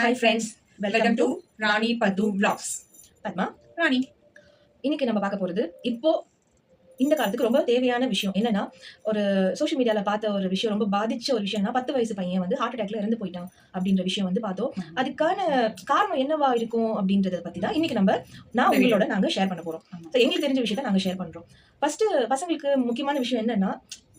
Hi friends, welcome to Rani Padhu Vlogs. Padma ராணி, இன்னைக்கு நம்ம பார்க்க போறது இப்போ இந்த காலத்துக்கு ரொம்ப தேவையான விஷயம் என்னன்னா, ஒரு சோஷியல் மீடியால பார்த்த ஒரு விஷயம், ரொம்ப பாதிச்ச ஒரு விஷயம்னா 10 வயசு பையன் வந்து ஹார்ட் அட்டாக்ல இறந்து போயிட்டான் அப்படின்ற விஷயம் வந்து பார்த்தோம். அதுக்கான காரணம் என்னவா இருக்கும் அப்படின்றத பத்தி தான் இன்னைக்கு நான் உங்களோட நாங்க ஷேர் பண்ண போறோம். எங்களுக்கு தெரிஞ்ச விஷயத்த நாங்க ஷேர் பண்றோம். ஃபர்ஸ்ட் பசங்களுக்கு முக்கியமான விஷயம் என்னன்னா,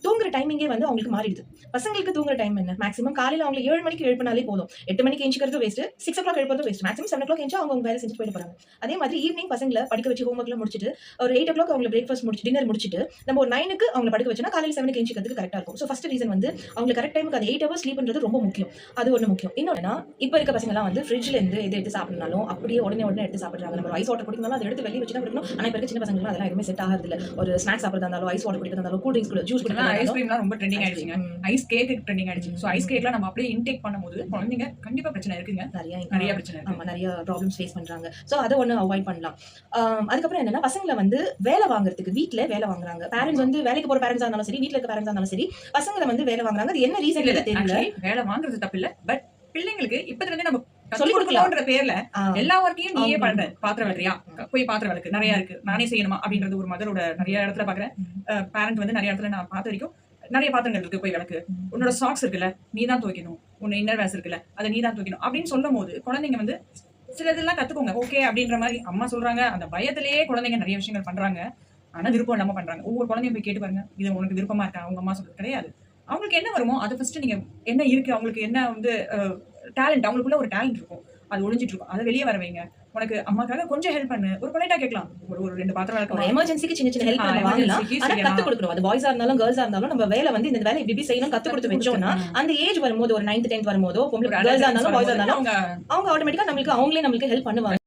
தூங்குற டைமிங்கே வந்து அவங்களுக்கு மாறிடுது. பசங்களுக்கு தூங்குற டைம் என்ன? மேக்ஸிமம் காலையில அவங்க 7 மணிக்கு எழுப்பினாலே போதும். 8 மணிக்கு எந்திரிக்கிறது வேஸ்ட், 6:00 எழுப்புறதும் வேஸ்ட். மேக்ஸிமம் 7:00 எந்திரிச்சா அவங்க வேலை செஞ்சுட்டு போயிட போறாங்க. அதே மாதிரி ஈவினிங் பசங்கள படிக்க வச்சு ஹோம் ஒர்க்லாம் முடிச்சுட்டு, ஒரு 8:00 அவங்கள பிரேக்ஃபாஸ்ட் முடிச்சு டின்னர் முடிச்சுட்டு, நம்ம ஒரு 9க்கு அவங்கள படுக்க வச்சோம்னா காலையில 7க்கு எந்திரிக்கிறதுக்கு கரெக்ட்டா இருக்கும். ஸோ ஃபர்ஸ்ட் ரீசன் வந்து அவங்களுக்கு கரெக்ட் டைமுக்கு அந்த 8 ஹவர்ஸ் ஸ்லீப்ன்றது ரொம்ப முக்கியம். அது ஒண்ணு முக்கியம். இன்னொன்னா, இப்ப இருக்க பசங்கலாம் வந்து ஃப்ரிட்ஜ்ல இருந்து எது எடுத்து சாப்பிடனாலும் அப்படியே உடனே எடுத்து சாப்பிடுறாங்க. நம்ம ஐஸ் வாட்டர் குடிக்கனாலும் அதை எடுத்து வெளிய வச்சு தான் குடிக்கணும். ஆனா இப்ப இருக்க சின்ன பசங்களுக்கு அதெல்லாம் எதுவுமே செட் ஆகிறது இல்ல. ஒரு ஸ்நாக்ஸ் சாப்பிடுறதா இருந்தாலும், ஐஸ் வாட்டர் குடிக்கிறதா இருந்தாலும், கூல் ட்ரிங்க்ஸ் ஜூஸ் குடிக்கிறதா ஐஸ்கிரீம்லாம் ரொம்ப ட்ரெண்டிங் ஆயிடுச்சுங்க. ஐஸ் கேக் ட்ரெண்டிங் ஆயிடுச்சு. சோ ஐஸ் கேக்லாம் நம்ம அப்படியே இன்டேக் பண்ணும்போது குழந்தைங்க கண்டிப்பா பிரச்சனை இருக்குங்க. நிறைய பிரச்சனை இருக்கு. ஆமா, நிறைய ப்ராப்ளம்ஸ் ஃபேஸ் பண்றாங்க. சோ அத ஒண்ணு அவாய்ட் பண்ணலாம். அதுக்கப்புறம் என்னன்னா, பசங்கள வந்து வேலை வாங்குறதுக்கு வீட்ல வேலை வாங்குறாங்க. பேரண்ட்ஸ் வந்து வேலைக்கு போற பேரண்ட்ஸா இருந்தாலும் சரி, வீட்ல இருக்க பேரண்ட்ஸா இருந்தாலும் சரி, பசங்கள வந்து வேலை வாங்குறாங்க. அது என்ன ரீசன் தெரியல. வேலை வாங்குறது தப்பு இல்ல. பட் பிள்ளைங்களுக்கு இப்பத்துல இருந்து நம்ம சொல்லி கொடுக்கலாம்ன்ற பேர்ல எல்லா ஒர்க்கையும் நீயே பண்ற. பாத்திரம் விளக்குறியா? போய் பாத்திரம் விளக்கு. நிறைய இருக்கு. நானே செய்யணுமா அப்படின்றது ஒரு மதரோட நிறைய இடத்துல பாக்குறேன். பேரண்ட் வந்து நிறைய இடத்துல நான் பார்த்த வரைக்கும் நிறைய பாத்திரங்கள் இருக்கு, போய் விளக்கு. உன்னோட சாக்ஸ் இருக்குல்ல, நீ தான் துவைக்கணும். உன்னோட இன்னர் வேஸ் இருக்குல்ல, அதை நீ தான் துவைக்கணும் அப்படின்னு சொல்லும் போது குழந்தைங்க வந்து சில இதெல்லாம் கத்துக்கோங்க. ஓகே அப்படின்ற மாதிரி அம்மா சொல்றாங்க. அந்த பயத்திலேயே குழந்தைங்க நிறைய விஷயங்கள் பண்றாங்க. ஆனா விருப்பம் இல்லாம பண்றாங்க. ஒவ்வொரு குழந்தையும் போய் கேட்டு பாருங்க, இது உனக்கு விருப்பமா இருக்கா? அவங்க அம்மா சொல்றது கிடையாது. அவங்களுக்கு என்ன வருமோ அதை ஃபர்ஸ்ட் நீங்க என்ன இருக்கு, அவங்களுக்கு என்ன வந்து டேலண்ட், அவங்களுக்குள்ள ஒரு டேலண்ட் இருக்கும், அது ஒளிஞ்சிட்டு இருக்கும், அதை வெளியே வர வைங்க. உனக்கு அம்மாக்காக கொஞ்சம் ஹெல்ப் பண்ணு, ஒரு பொலைட்டா கேட்கலாம். ஒரு 2 பாத்திரம் விளக்கலாம். எமர்ஜென்சிக்கு சின்ன சின்ன ஹெல்ப் நம்ம வாங்கலாம். ஆனா கத்து கொடுக்கணும். அது பாய்ஸா இருந்தாலும் கேர்ள்ஸா இருந்தாலும் நம்ம வேலை வந்து இந்த வேலை இப்படி செய்யணும் கத்து கொடுத்து வச்சோம்னா, அந்த ஏஜ் வரும்போது ஒரு 9th 10th வரும்போதோ, கேர்ள்ஸா இருந்தாலும் பாய்ஸா இருந்தாலும் அவங்க ஆட்டோமேட்டிக்கா அவங்களே ஹெல்ப் பண்ணுவாங்க.